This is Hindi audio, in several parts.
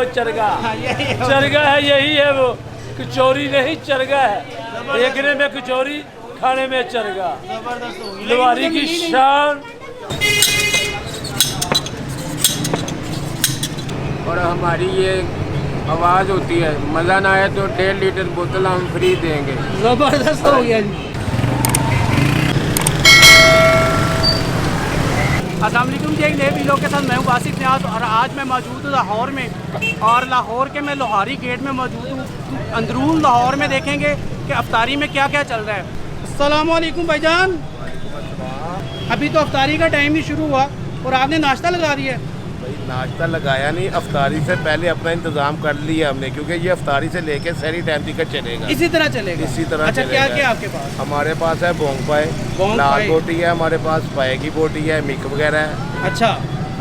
वो चरगा। चरगा है, यही है वो। कचौरी नहीं चरगा है, देखने में कचौरी, खाने में चरगा। लोहारी की शान। और हमारी ये आवाज़ होती है, मज़ा ना आए तो 1.5 लीटर बोतल हम फ्री देंगे। ज़बरदस्त हो गया जी। अस्सलाम वालेकुम जी, एक नए वीडियो के साथ मैं हूँ वासिफ न्याज़ और आज मैं मौजूद हूँ लाहौर में और लाहौर के मैं लोहारी गेट में मौजूद हूँ। अंदरून लाहौर में देखेंगे कि अफ्तारी में क्या क्या चल रहा है। अस्सलाम वालेकुम भाईजान। अभी तो अफ्तारी का टाइम ही शुरू हुआ और आपने नाश्ता लगा दिया है। भाई नाश्ता लगाया नहीं, अफ्तारी से पहले अपना इंतजाम कर लिया हमने, क्योंकि ये अफ्तारी से लेके सहरी टाइम तक चलेगा। इसी तरह चलेगा। इसी तरह अच्छा, चलेगा। क्या क्या आपके पास? हमारे पास है बोंग पाए, लाल बोटी है, हमारे पास पाए की बोटी है, मिक वगैरह है। अच्छा,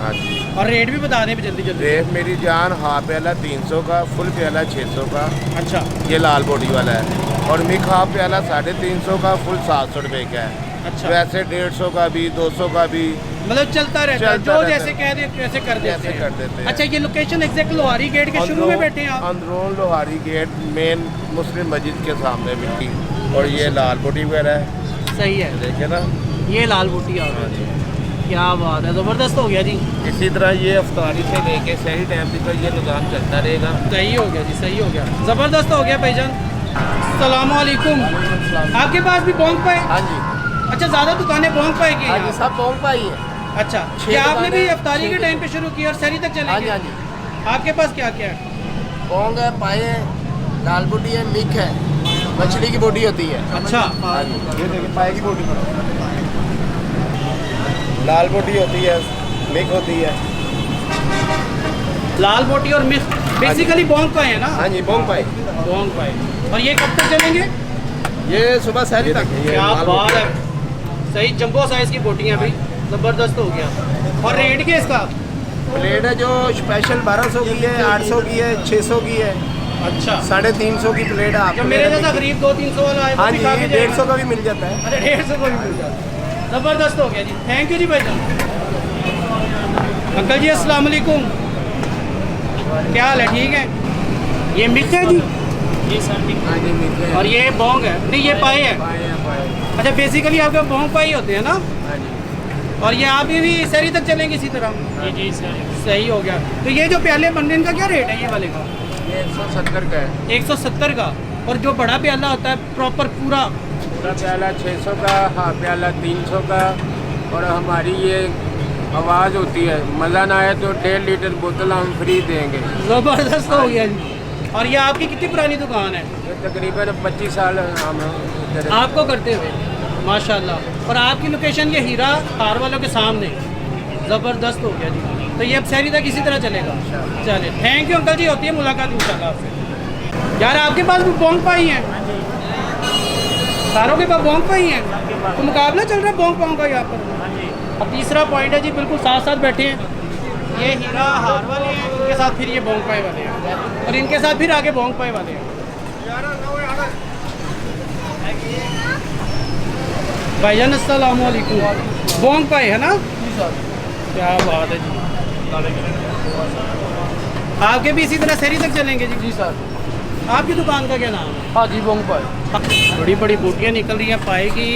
हाँ जी। और रेट भी बता दें जल्दी जल्दी। रेट मेरी जान हाफ प्याला 300 का, फुल प्याला 600 का। अच्छा, ये लाल बोटी वाला है। और मिक हाफ प्याला 350 का, फुल 700 रुपये का है। अच्छा, वैसे 150 का भी, 200 का भी, मतलब चलता रहता है, जो जैसे कह दे वैसे कर देते ऐसे कर देते हैं। अच्छा, ये लोकेशन एग्जैक्ट लोहारी गेट के शुरू में बैठे हैं आप? अंदरून लोहारी गेट मेन मुस्लिम मस्जिद के सामने मिट्टी। और ये लाल बोटी वगैरह है। सही है, देखे ना, ये लाल बूटी आ गई। क्या बात है, ज़बरदस्त हो गया जी। इसी तरह ये अफ्तारी से लेके सही टाइम तक ये निज़ाम चलता रहेगा। सही हो गया जी, सही हो गया, ज़बरदस्त हो गया भाईजान। अस्सलाम वालेकुम। आपके पास भी बोंग पाए? हाँ जी। अच्छा, ज़्यादा दुकानें बोंग पाए की? हाँ जी, सब बोंग पाई है। अच्छा, क्या आपने भी अफ्तारी के टाइम पे शुरू किया और सहरी तक चलेंगे? हाँ जी, हाँ जी। आपके पास क्या क्या है? बोंग है, पाए है, लाल बोटी है, मिक है, मछली की बोटी होती है। अच्छा, हाँ जी, ये देखिए पाए की बोटी, लाल बोटी होती है, मिक होती है। लाल बोटी और मिक्स बेसिकली बोंग पाए है ना? हाँ जी, बोंग पाए। बोंग पाए। और ये कब तक चलेंगे? ये सुबह सहरी तक। क्या बात है, सही जंबो साइज की बोटियाँ भाई, ज़बरदस्त हो गया। और रेट क्या इसका? प्लेट है जो स्पेशल 1200 की है, 800 की है, 600 की है। अच्छा, 350 की प्लेट है। जो मेरे जैसा गरीब 200-300 वाला है वो हाँ भी जी, खा के जाएगा। 150 का भी मिल जाता है। अरे 150 को भी मिल जाता है। ज़बरदस्त हो गया जी, थैंक यू जी भाई साहब। अंकल जी अस्सलाम वालेकुम, क्या हाल है? ठीक है। ये मिक्स है जी? ये सर हाँ जी, मिक है। और ये बोंग है? नहीं, ये पाए है। पाए हैं, पाए। अच्छा, बेसिकली आपके बोंग पाए होते हैं ना? हाँ जी। और ये आप भी सहरी तक चलेंगे इसी तरह? जी सर। सही हो गया। तो ये जो प्याले बन रहे हैं, इनका क्या रेट है ये वाले का? ये 170 का है। 170 का। और जो बड़ा प्याला होता है प्रॉपर पूरा? पूरा प्याला 600 का, हाफ प्याला 300 का। और हमारी ये आवाज़ होती है, मज़ा ना आए तो 1.5 लीटर बोतल हम फ्री देंगे। ज़बरदस्त हो गया जी। और ये आपकी कितनी पुरानी दुकान है? ये तकरीबन 25 साल हम इधर आपको करते हुए माशाल्लाह। और आपकी लोकेशन ये हीरा हार वालों के सामने। ज़बरदस्त हो गया जी। तो ये अब सहरी तक इसी तरह चलेगा? चले, थैंक यू अंकल जी, होती है मुलाकात इंशाल्लाह आपसे। यार आपके पास भी बोंग पाई हैं? सारों के पास बोंग पाई हैं? तो मुकाबला चल रहा है बोंग पाओ का यहाँ पर। अब तीसरा पॉइंट है जी, बिल्कुल साथ साथ बैठे हैं। ये हीरा हार वाले हैं, इनके साथ फिर ये बोंग पाए वाले हैं, और इनके साथ फिर आगे बोंग पाए वाले हैं। भाईजान अस्सलाम वालेकुम। बोंग पाए है ना? क्या बात है जी। आपके भी इसी तरह सहरी तक चलेंगे जी? जी सर। आपकी दुकान का क्या नाम है? हाँ जी, बोंग पाए। बड़ी बड़ी बूटियाँ निकल रही हैं पाए की।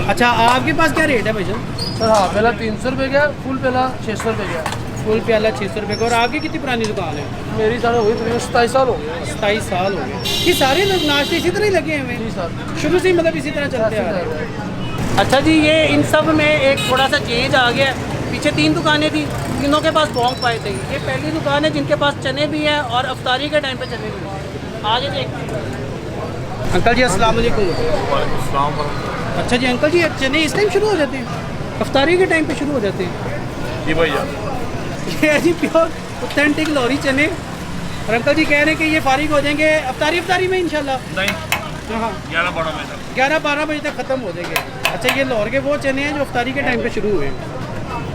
अच्छा, आपके पास क्या रेट है भाईजान? सर हाँ, पहला 300 रुपये का, फुल पहला 600 रुपये का। फुल प्याला 600 रुपये का। और आपकी कितनी पुरानी दुकान है? मेरी साल हो गई तकरीबन 27 साल हो गए। 27 साल हो गए। ये सारे लोग नाश्ते इसी तरह ही लगे हुए जी हैं सर। शुरू से ही, मतलब इसी तरह चलते आ रहे हैं? अच्छा जी, ये इन सब में एक थोड़ा सा चेंज आ गया है। पीछे 3 दुकानें थी, तीनों के पास बोंग पाए थे। ये पहली दुकान है जिनके पास चने भी हैं और अफ्तारी के टाइम पे चने भी हैं। आगे देखते हैं। अंकल जी अस्सलाम वालेकुम। अच्छा जी अंकल जी, चने इस टाइम शुरू हो जाते हैं? अफ्तारी के टाइम पे शुरू हो जाते हैं? जी भैया। ये है जी प्योर ऑथेंटिक लाहौरी चने। और अंकल जी कह रहे हैं कि ये फारिग हो जाएंगे अफ्तारी में इंशाल्लाह? नहीं, हाँ, 11-12 बजे तक ख़त्म हो जाएंगे। अच्छा, ये लाहौर के वो चने हैं जो अफ्तारी के टाइम पे शुरू हुए हैं।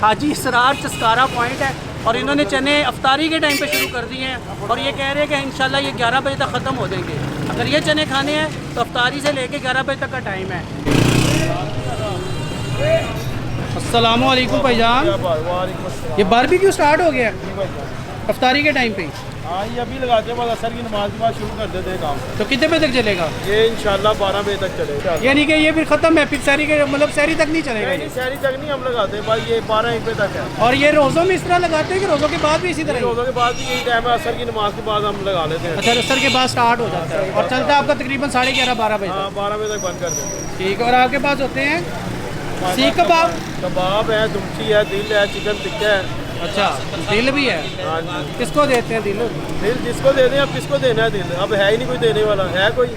हाजी इसरार चस्कारा पॉइंट है और इन्होंने चने अफ्तारी के टाइम पे शुरू कर दिए हैं और ये कह रहे हैं कि इंशाल्लाह ये 11 बजे तक ख़त्म हो जाएंगे। अगर ये चने खाने हैं तो अफ्तारी से लेके 11 बजे तक का टाइम है। अस्सलाम वालेकुम भाईजान। ये बारबेक्यू स्टार्ट हो गया है? अफ्तारी के टाइम पे? हाँ, ये अभी लगाते हैं, बस असर की नमाज के बाद शुरू कर देते हैं काम। तो कितने बजे तक चलेगा ये इंशाल्लाह 12 बजे तक चलेगा। यानी कि ये फिर ख़त्म है, फिर शहरी के मतलब शहरी तक नहीं चलेगा नहीं, ये? शहरी तक नहीं हम लगाते भाई, ये 12-1 बजे तक है। और ये रोज़ों में इस तरह लगाते हैं कि रोज़ों के बाद भी इसी तरह? रोज़ों के बाद भी यही टाइम है, असर की नमाज के बाद हम लगा लेते हैं। अच्छा, असर के बाद स्टार्ट हो जाता है और चलता है आपका तकरीबन 11:30-12 बजे हाँ, तक? 12 बजे तक बंद कर देते हैं। ठीक है। और आपके पास होते हैं सीख कबाब? कबाब है, दुमची है, दिल है, चिकन टिक्का है। अच्छा, दिल भी है? हाँ जी। किसको देते हैं दिल? दिल जिसको दे दें, अब किसको देना है दिल? अब है ही नहीं कोई देने वाला, है कोई?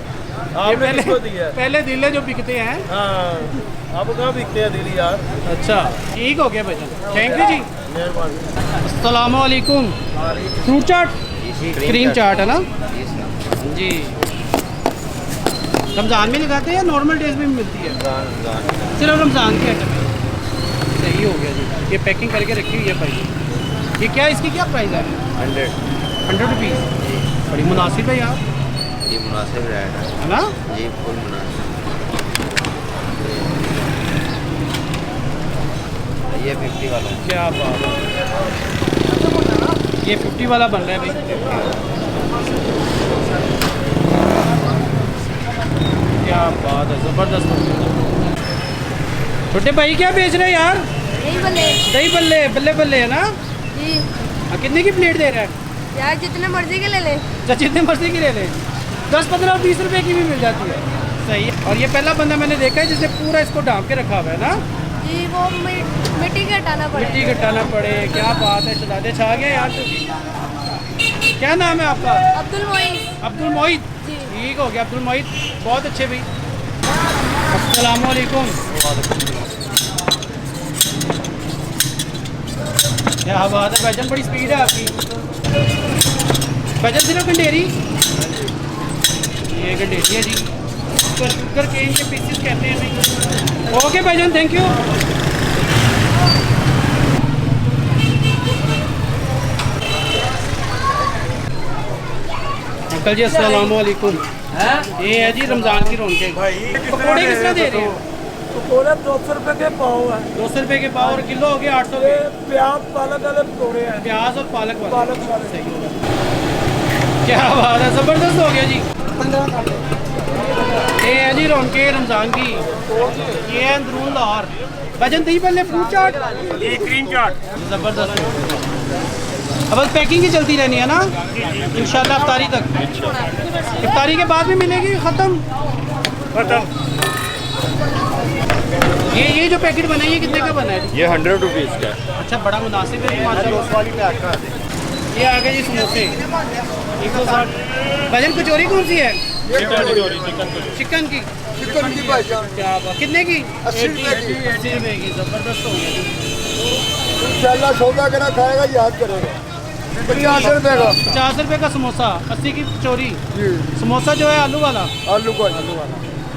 आपने किसको दिया है? पहले दिल है जो बिकते हैं। हाँ, अब कहाँ बिकते हैं दिल यार। अच्छा, ठीक हो गया भजन, थैंक यू जी, मेहरबानी। अस्सलाम वालेकुम। फ्रूट चाट, क्रीम चाट है ना जी? रमज़ान में लगाते हैं या नॉर्मल डेज में भी मिलती है? सिर्फ रमज़ान के आइटम है। सही हो गया जी। ये पैकिंग करके रखी हुई है भाई। ये क्या, इसकी क्या प्राइस है? 100 रुपीज़। बड़ी मुनासिब है यार। ये मुनासिब रेट है ना? ये फुल मुनासिब। ये 50 वाला है। क्या बात है, ये 50 वाला बन रहा है भाई। क्या बात है, ज़बरदस्त। छोटे भाई क्या बेच रहे हैं यार? दही बल्ले। दही बल्ले, बल्ले बल्ले है ना? जी कितने की प्लेट दे रहा है यार, जितने मर्जी के ले ले। अच्छा, जितने मर्जी की ले ले। 10, 15 और 20 रुपए की भी मिल जाती है। सही है। और ये पहला बंदा मैंने देखा है जिसने पूरा इसको ढांप के रखा हुआ है ना? जी, वो मिट्टी के हटाना पड़े। मिट्टी घटाना पड़े। क्या बात है, चलाते छा गया यार। क्या नाम है आपका? अब्दुल मोइज। अब्दुल मोहित। जी। ठीक हो गया अब्दुल मोहित, बहुत अच्छे भाई। अस्सलाम वालेकुम। क्या बात है भाईजान, बड़ी स्पीड है आपकी। भाईजान सिर्फ गंडेरी? ये गंडेरी है जी, इसको शुगर केन के पीसेस कहते हैं भाई। ओके भाईजान, थैंक यू। अंकल जी अस्सलाम वालेकुम। ये है जी रमज़ान की रौनकें। पकौड़े किस तरह दे रहे हैं? पकौड़े 200 रुपए के पाव है। 200 रुपए के पाव और किलो हो गया 800 के। प्याज पालक वाले पकौड़े हैं। प्याज और पालक वाले। पालक वाले। सही हो गया। क्या बात है, ज़बरदस्त हो गया जी। 15 ये है जी रौनकें रमज़ान की। ये है अंदरून लाहौर। भजन दही बल्ले, फ्रूट चाट, ये क्रीम चाट। ज़बरदस्त। अब बस पैकिंग ही चलती रहनी है ना इंशाल्लाह इफ्तारी तक। इफ्तारी के बाद भी मिलेगी ख़त्म? ये जो पैकेट बना है ये कितने का बना है? ये 100 रुपीज़ का है। अच्छा, बड़ा मुनासिब है माशाल्लाह। ये आ गए जी समोसे 160। भजन कचौरी कौन सी है? चिकन की। क्या बात, कितने की? 80 रुपए की। ज़बरदस्त हो गया जी। इंशाल्लाह सौदा करा खाएगा याद करेगा। 50 रुपए का। 50 रुपए का समोसा, 80 की कचौरी। समोसा जो है आलू वाला? आलू का।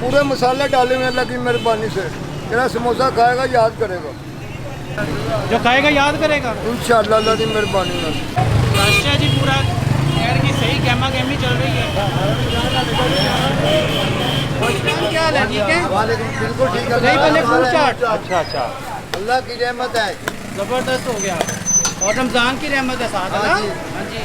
पूरे मसाले डाले हुए अल्लाह की मेहरबानी से। मेरा समोसा खाएगा याद करेगा। जो खाएगा याद करेगा इंशाल्लाह अल्लाह की मेहरबानी से। रास्ता जी पूरा शहर की सही गहमा गहमी चल रही है। क्या हाल है, ठीक है? बिल्कुल ठीक है। दही बल्ले, फ्रूट चाट। अच्छा। अल्लाह की रहमत है। ज़बरदस्त हो गया। और रमज़ान की रहमत है साथ, है ना? हाँ जी।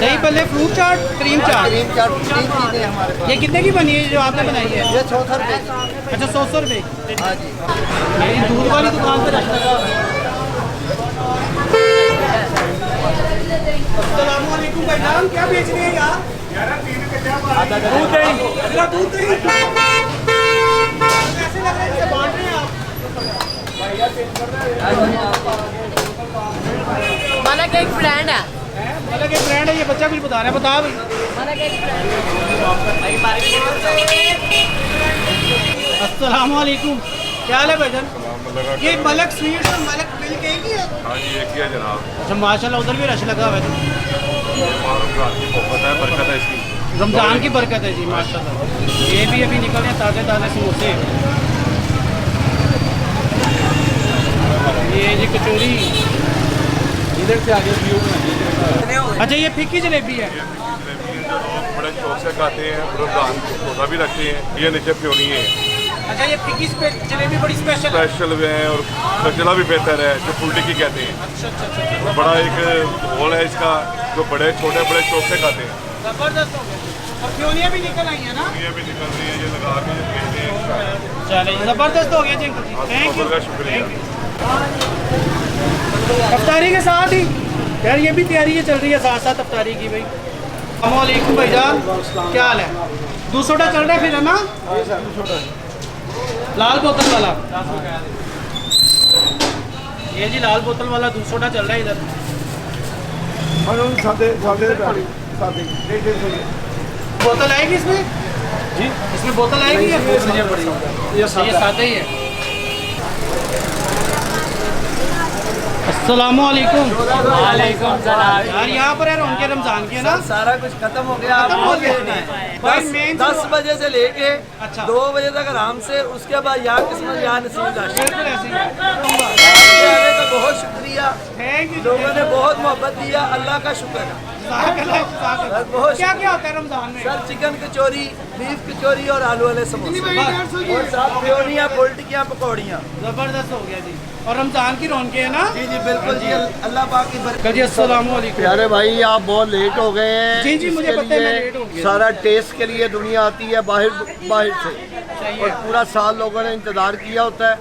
दही बल्ले, फ्रूट चाट, क्रीम चाट। क्रीम चाट तीन चीजें हमारे पास। ये कितने की बनी है जो आपने बनाई है? ये 100 रुपए की। अच्छा, 100 रुपए की। हाँ जी। मेरी दूध वाली दुकान पर रख लगा। अस्सलाम वालेकुम भाईजान, क्या बेच रहे हैं यार? दूध दही। दूध दही कैसे लग रहे हैं, बांट रहे हैं आप? मलक एक ब्रांड है। अलग एक ब्रांड है, ये बच्चा कुछ बता रहा है, बता भाई। मलक एक अस्सलाम वालेकुम, क्या हाल है भाईजान? ये मलक स्वीट्स और मलक मिल्क एक ही है? हाँ जी, एक ही है जनाब। अच्छा माशाल्लाह, उधर भी रश लगा हुआ है। रमज़ान की मोहब्बत है, बरकत है इसकी। रमज़ान की बरकत है जी माशाल्लाह। ये भी अभी निकल रहे हैं ताज़े ताज़े समोसे। ये जी कचौरी। इधर से आगे व्यू में। अच्छा, ये फीकी जलेबी है। बड़े शौक से खाते हैं, रमज़ान रोज़ा भी रखते हैं। ये नीचे फ्योनी है। अच्छा ये फिकी जलेबी बड़ी स्पेशल है। स्पेशल भी है और कचला भी बेहतर है, जो फुल टिक्की कहते हैं। अच्छा अच्छा अच्छा अच्छा। बड़ा एक हॉल है इसका, जो बड़े छोटे बड़े शौक से खाते हैं। जबरदस्त हो गया। और फ्योनियाँ भी निकल आई है ना? ये भी निकल रही है, ये लगा के ये कहते हैं। चलिए जबरदस्त हो गया जी अंकल जी, थैंक यू। आपका शुक्रिया। अफ्तारी के साथ ही यार ये भी तैयारी चल रही है साथ साथ अफ्तारी की भाई। अस्सलामुअलैकुम भाईजान, क्या हाल है? दूध सोडा चल रहा है फिर है ना? लाल बोतल वाला, ये जी लाल बोतल वाला दूध सोडा चल रहा है इधर। बोतल आएगी इसमें जी? इसमें बोतल आएगी या ये सादे ही है? अस्सलामुअलैकुम। वालेकुम सलाम। यार यहाँ पर है उनके रमजान के ना सारा कुछ खत्म हो गया। खत्म हो गया। भाई मेन 10 बजे से लेके अच्छा 2 बजे तक आराम से, उसके बाद यहाँ किस्मत यहाँ नसीब का बिल्कुल ऐसे ही है। आने का बहुत शुक्रिया। Thank you. लोगों ने बहुत मोहब्बत दिया, अल्लाह का शुक्र है। बहुत क्या क्या होता है रमजान में? सर चिकन कचौरी, बीफ कचौरी और आलू वाले समोसे और साथ फ्योनियाँ, फुल टिक्कियाँ, पकौड़ियाँ। जबरदस्त हो गया जी। और रमजान की रौनकें है ना? जी जी बिल्कुल जी, अल्लाह पाक की बरकत। जी अस्सलाम वालेकुम। प्यारे भाई आप बहुत लेट हो गए हैं। जी जी मुझे इसके पता है मैं लिए लेट हो गया। सारा टेस्ट के लिए दुनिया आती है बाहर से, और पूरा साल लोगों ने इंतज़ार किया होता है।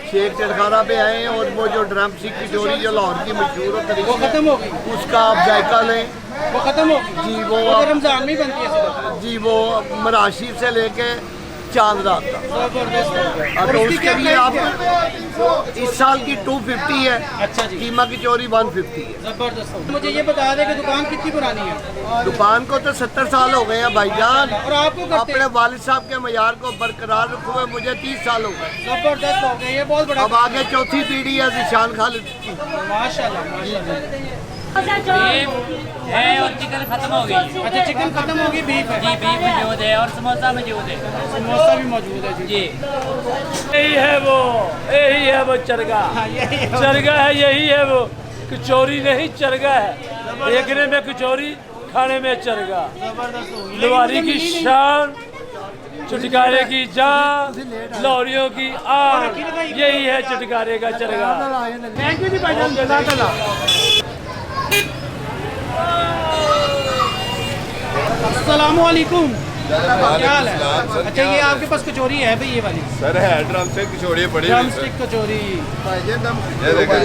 शेख चरखाना पे आए हैं और वो जो ड्रम स्टिक कचौरी जो लाहौर की मशहूर वो तरीके खत्म हो गई, उसका आप जायका लें। वो खत्म हो गई जी वो तो रमजान में ही बनती है सिर्फ। जी वो मराशी से लेके चांद रात तक। जबरदस्त हो गया। और और इसकी उसके क्या लिए प्राइस आप है? इस साल की 250 है, अच्छा जी कीमा कचौरी 150 है। जबरदस्त हो गया। मुझे ये बता दें कि दुकान कितनी पुरानी है? दुकान को तो 70 साल हो गए हैं भाईजान। और आपको करते अपने वालिद साहब के मयार को बरकरार रखे हुए मुझे 30 साल हो गए। जबरदस्त हो गया, ये बहुत बड़ा। अब आगे चौथी पीढ़ी है जिशान खालिद की। माशाल्लाह माशाल्लाह। है और चिकन खत्म हो गई। अच्छा चिकन खत्म हो गई, बीफ है? जी बीफ मौजूद है और समोसा मौजूद है। समोसा भी मौजूद है जी। जी यही है वो, यही है वो चरगा। हाँ, यही है। चरगा है, यही है वो। कचौरी नहीं चरगा है, देखने में कचौरी, खाने में चरगा। जबरदस्त हो गई। लवारी की शान, चटकारे की जान, लौरियों की आन, यही है चटकारे का चरगा। थैंक यू जी भाईजान, जज़ाकल्लाह। अस्सलामुअलैकुम, क्या हाल है? अच्छा ये आपके पास कचौरी है भाई, ये वाली सर है ड्रम से कचौड़ी पड़ी ड्रम स्टिक कचौरी ये देखें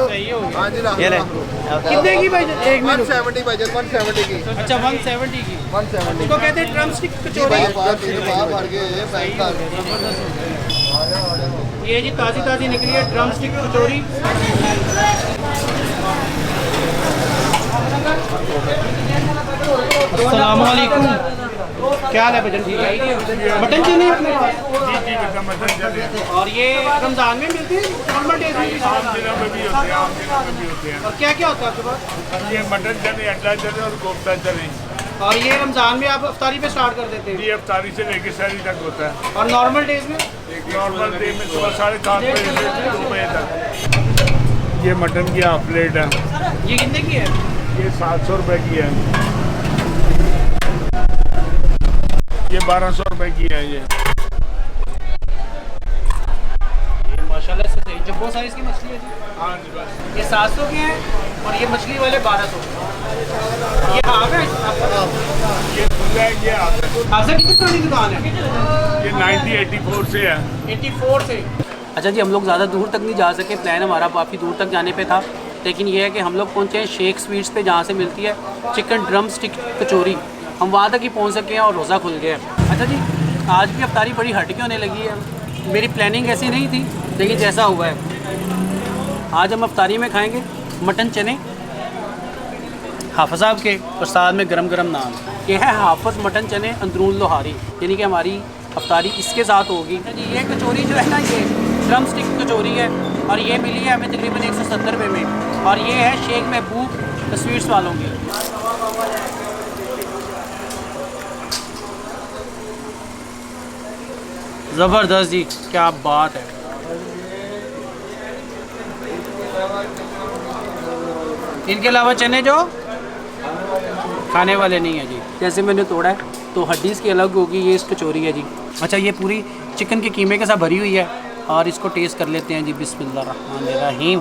सही हो गया। कितने की भाई? एक मिनट। 170 की। अच्छा 170 की, इसको कहते हैं ड्रम स्टिक कचौरी। ये जी ताज़ी ताज़ी निकली है ड्रम स्टिक कचौरी। अस्सलामुअलैकुम, क्या हाल है भजन? ठीक है। मटन चाहिए अपने पास? जी जी बेटा मटन चले। और ये रमज़ान में मिलती है, नॉर्मल डेज में भी? आम दिनों में भी होते हैं, आम दिनों में भी होते हैं। और क्या क्या होता है आपके पास? ये मटन चले, अंडा चले और कोफ्ता चले। और ये रमज़ान में आप अफ्तारी पे स्टार्ट कर देते हैं? ये अफ्तारी से लेके सहरी तक होता है। और नॉर्मल डेज में? नॉर्मल डे में सुबह 7:30 बजे से 2 बजे तक। ये मटन की हाफ प्लेट है, ये कितने की है? ये 700 रुपए की है। ये 1200 रुपए की है। ये माशाल्लाह से सही जब्बो साइज़ की मछली है जी। हाँ जी बस। ये 700 के हैं और ये मछली वाले 1200। ये हाफ है आपका? ये खुला है, ये आता है। आपसे कितनी पुरानी दुकान है? ये 1984 से है। 84 से। अच्छा जी हम लोग ज़्यादा दूर तक नहीं जा सके, प्लान हमारा काफ़ी दूर तक जाने पे था, लेकिन ये है कि हम लोग पहुँचे हैं शेख स्वीट्स पे, जहाँ से मिलती है चिकन ड्रम स्टिक कचौरी। हम वहाँ तक ही पहुँच सके हैं और रोज़ा खुल गया है। अच्छा जी आज भी अफ्तारी बड़ी हटके होने लगी है। मेरी प्लानिंग ऐसी नहीं थी, लेकिन जैसा हुआ है। आज हम अफ्तारी में खाएँगे मटन चने हाफ़िज़ साहब के, और साथ में गरम गरम नान। ये है हाफ़िज़ मटन चने अंदरून लोहारी, यानी कि हमारी अफ्तारी इसके साथ होगी। ये कचौरी जो है ना, ये ड्रम स्टिक कचौरी है और ये मिली है हमें तकरीबन 170 रुपये में, और ये है शेख महबूब स्वीट्स वालों की। ज़बरदस्त जी, क्या बात है। इनके अलावा चने जो खाने वाले नहीं है जी, जैसे मैंने तोड़ा है तो हड्डी इसकी अलग होगी। ये इस कचौरी है जी, अच्छा ये पूरी चिकन के कीमे के साथ भरी हुई है और इसको टेस्ट कर लेते हैं जी। बिस्मिल्लाहिर्रहमानिर्रहीम।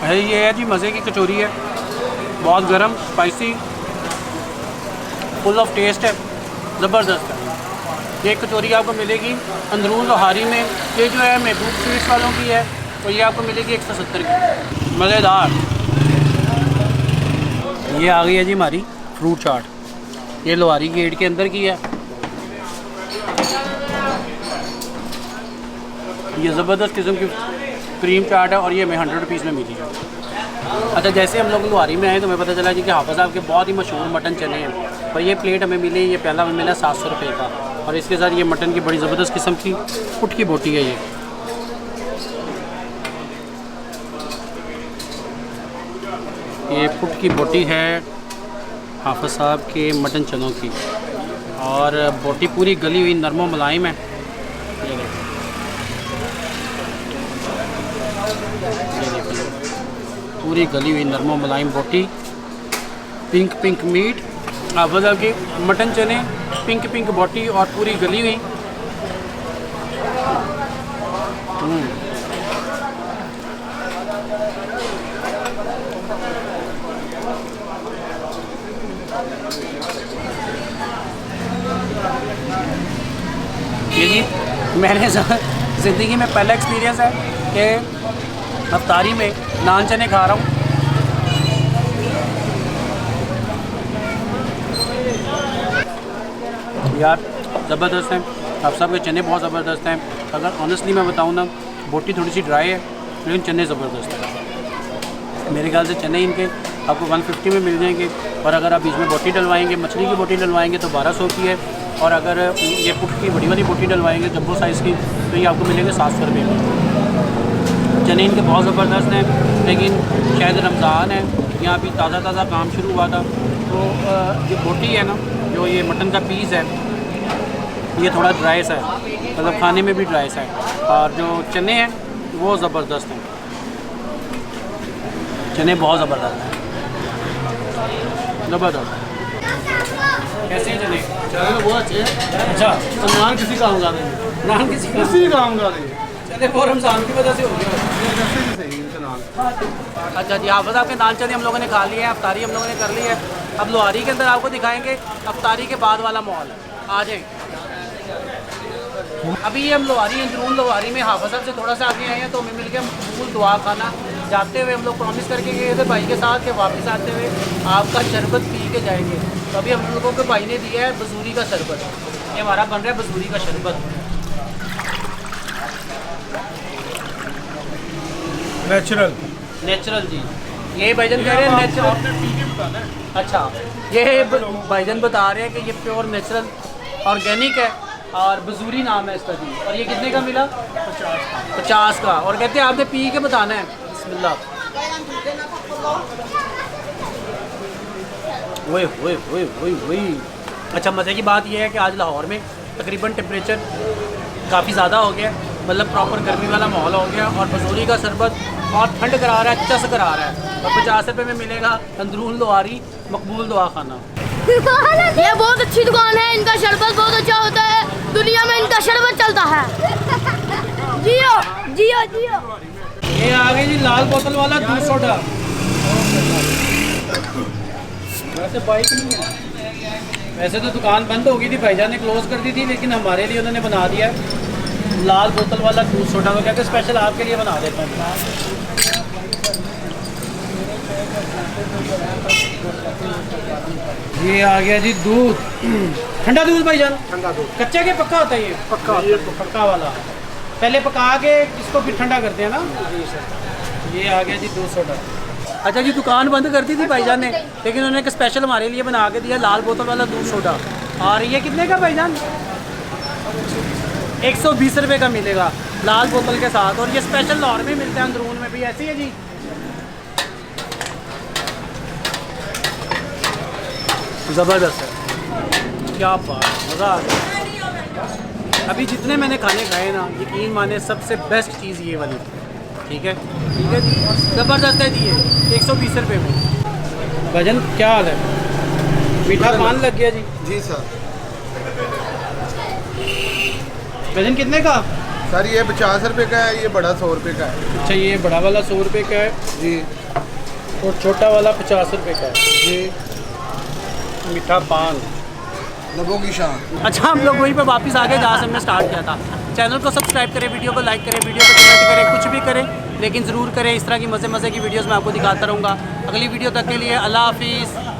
ये है जी मज़े की कचौरी है, बहुत गरम, स्पाइसी, फुल ऑफ टेस्ट है, ज़बरदस्त है। ये कचौरी आपको मिलेगी अंदरून लोहारी में। ये जो है महबूब स्वीट्स वालों की है और ये आपको मिलेगी 170 की। मज़ेदार। ये आ गई है जी हमारी फ्रूट चाट। ये लोहारी गेट के अंदर की है। ये ज़बरदस्त किस्म की क्रीम चाट है और ये हमें 100 रुपीज़ में मिली है। अच्छा जैसे हम लोग लोहारी में आए तो हमें पता चला जी कि हाफिज़ साहब के बहुत ही मशहूर मटन चने हैं और ये प्लेट हमें मिली, ये पहला हमें मिला 700 रुपये का और इसके साथ ये मटन की बड़ी ज़बरदस्त किस्म की पुट की बोटी है। ये पुट की बोटी है हाफिज़ साहब के मटन चनों की और बोटी पूरी गली हुई नरम मुलायम है। ये देखो, पूरी गली हुई नरम मुलायम बोटी, पिंक पिंक मीट, हाफिज़ साहब के मटन चने, पिंक पिंक बोटी और पूरी गली हुई। ये जी मैंने ज़िंदगी में पहला एक्सपीरियंस है कि अफ्तारी में नान चने खा रहा हूँ। यार ज़बरदस्त हैं, आप सब के चने बहुत ज़बरदस्त हैं। अगर ऑनेस्टली मैं बताऊँ ना, बोटी थोड़ी सी ड्राई है लेकिन चने ज़बरदस्त हैं। मेरे ख्याल से चने इनके आपको 150 में मिल जाएंगे और अगर आप बीच में बोटी डलवाएंगे, मछली की बोटी डलवाएंगे तो 1200 की है और अगर ये पुट की बड़ी वाली बोटी डलवाएंगे जब्बो साइज़ की तो ये आपको मिलेंगे 700 रुपये में। चने इनके बहुत ज़बरदस्त हैं लेकिन शायद रमज़ान है, यहाँ अभी ताज़ा ताज़ा काम शुरू हुआ था तो जो बोटी है ना, जो ये मटन का पीस है ये थोड़ा ड्राई सा है, मतलब खाने में भी ड्राई सा है और जो चने हैं वो ज़बरदस्त हैं। चने बहुत ज़बरदस्त हैं, ज़बरदस्त। कैसे हैं चने? चने बहुत अच्छे हैं। अच्छा तो नान किसी काम का नहीं, नान किसी काम का नहीं। चने वो रमज़ान की वजह से हो गया। अच्छा जी, हाफिज़ आपके नान चने हम लोगों ने खा लिए हैं, अफ्तारी हम लोगों ने कर ली है। अब लोहारी के अंदर आपको दिखाएंगे अफ्तारी के बाद वाला माहौल। आ जाए। अभी हम लोहारी अंदरून लोहारी में हाफिज़ साहब से थोड़ा सा आगे आए हैं तो हमें मिल गया मकबूल दुआ खाना। जाते हुए हम लोग प्रॉमिस करके गए थे भाई के साथ कि वापस आते हुए आपका शरबत पी के जाएंगे। तो अभी हम लोगों के भाई ने दिया है बसूरी का शरबत। ये हमारा बन रहा है बसूरी का शरबत, नेचुरल जी। ये भाईजान कह रहे हैं नेचुरल। अच्छा, ये भाईजान बता रहे हैं कि ये प्योर नेचुरल ऑर्गेनिक है और बसूरी नाम है इसका जी। और ये कितने का मिला? 50 का। और कहते हैं आपने पी के बताना है। बिस्मिल्लाह। वही। अच्छा, मज़े की बात यह है कि आज लाहौर में तकरीबन टेम्परेचर काफ़ी ज़्यादा हो गया, मतलब प्रॉपर गर्मी वाला माहौल हो गया और बसूरी का शरबत और ठंड करा रहा है, चस करा रहा है और 50 रुपये में मिलेगा अंदरून लोहारी मकबूल दुआ खाना। ये बहुत अच्छी दुकान है, इनका शरबत बहुत अच्छा होता है, दुनिया में इनका शरबत चलता है। जियो जियो जियो। ये आ गई जी लाल बोतल वाला दूध सोडा। वैसे बाइक नहीं है, वैसे तो दुकान बंद हो गई थी, भाईजान ने क्लोज कर दी थी, लेकिन हमारे लिए उन्होंने बना दिया लाल बोतल वाला दूध सोडा। वो कहते स्पेशल आपके लिए बना देता हूँ। ये आ गया जी दूध, ठंडा दूध भाईजान। ठंडा दूध कच्चे के पक्का होता है ये? पक्का वाला। पहले पका के इसको फिर ठंडा करते हैं ना। ये आ गया जी दूध सोडा। अच्छा जी, दुकान बंद कर दी थी भाईजान ने, लेकिन उन्होंने एक स्पेशल हमारे लिए बना के दिया लाल बोतल वाला दूध सोडा। और ये कितने का भाईजान? 120 रुपये का मिलेगा लाल बोतल के साथ। और ये स्पेशल लाहौर में मिलता है, अंदरून में भी ऐसे ही है जी। ज़बरदस्त है, क्या बात, मज़ा आ गया। अभी जितने मैंने खाने खाए ना, यकीन माने सबसे बेस्ट चीज़ ये वाली। ठीक है जी, ज़बरदस्त है जी। ये 120 रुपये में भजन क्या हाल है? मीठा पान लग गया जी। जी सर। भजन कितने का? सर ये 50 रुपये का है, ये बड़ा 100 रुपये का है। अच्छा, ये बड़ा वाला 100 रुपये का है जी। और छोटा वाला 50 रुपये का है जी। मीठा पान। लबों की शान। अच्छा, हम लोग वहीं पर वापस आ गए जहाँ से हमने स्टार्ट किया था। चैनल को सब्सक्राइब करें, वीडियो को लाइक करें, वीडियो को कमेंट करें, कुछ भी करें लेकिन ज़रूर करें। इस तरह की मज़े की वीडियोस मैं आपको दिखाता रहूँगा। अगली वीडियो तक के लिए अल्लाह हाफिज़।